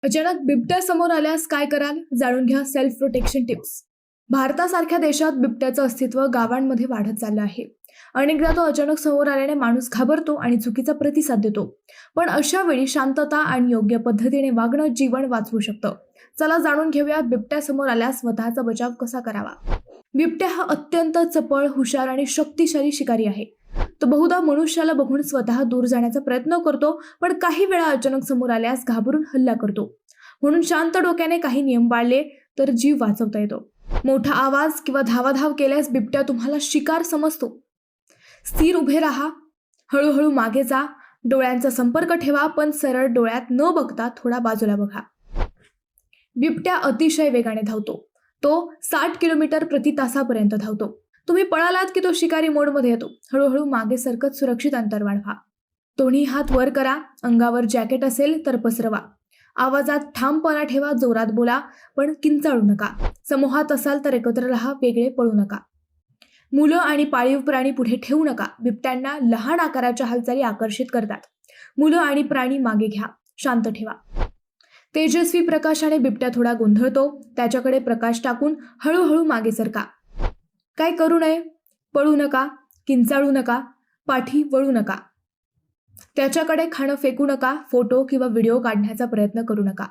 अचानक बिबट्या समोर आल्यास काय कराल? जाणून घ्या सेल्फ प्रोटेक्शन टिप्स. भारतासारख्या देशात बिबट्याचं अस्तित्व गावांमध्ये वाढत चाललं आहे. अनेकदा तो अचानक समोर आल्याने माणूस घाबरतो आणि चुकीचा प्रतिसाद देतो. पण अशा वेळी शांतता आणि योग्य पद्धतीने वागणं जीवन वाचवू शकतं. चला जाणून घेऊया बिबट्या समोर आल्यास स्वतःचा बचाव कसा करावा. बिबट्या हा अत्यंत चपळ, हुशार आणि शक्तिशाली शिकारी आहे. तो बहुधा मनुष्याला बघून स्वतः दूर जाण्याचा प्रयत्न करतो, पण काही वेळा अचानक समोर आल्यास घाबरून हल्ला करतो. म्हणून शांत डोक्याने काही नियम पाळले तर जीव वाचवता येतो. मोठा आवाज किंवा धावाधाव केल्यास बिबट्या तुम्हाला शिकार समजतो. स्थिर उभे राहा, हळूहळू मागे जा, डोळ्यांचा संपर्क ठेवा, पण सरळ डोळ्यात न बघता थोडा बाजूला बघा. बिबट्या अतिशय वेगाने धावतो. तो 60 किलोमीटर प्रति तासापर्यंत धावतो. तुम्ही पळालात की तो शिकारी मोडमध्ये येतो. हळूहळू मागे सरकत सुरक्षित अंतर वाढवा. दोन्ही हात वर करा. अंगावर जॅकेट असेल तर पसरवा. आवाजात ठामपणा ठेवा, जोरात बोला, पण किंचाळू नका. समूहात असाल तर एकत्र राहा, वेगळे पळू नका. मुलं आणि पाळीव प्राणी पुढे ठेवू नका. बिबट्यांना लहान आकाराच्या हालचाली आकर्षित करतात. मुलं आणि प्राणी मागे घ्या. शांत ठेवा. तेजस्वी प्रकाशाने बिबट्या थोडा गोंधळतो. त्याच्याकडे प्रकाश टाकून हळूहळू मागे सरका. काय करू नये? पळू नका, किंचाळू नका, पाठी वळू नका. त्याच्याकडे खाणं फेकू नका, फोटो किंवा व्हिडिओ काढण्याचा प्रयत्न करू नका.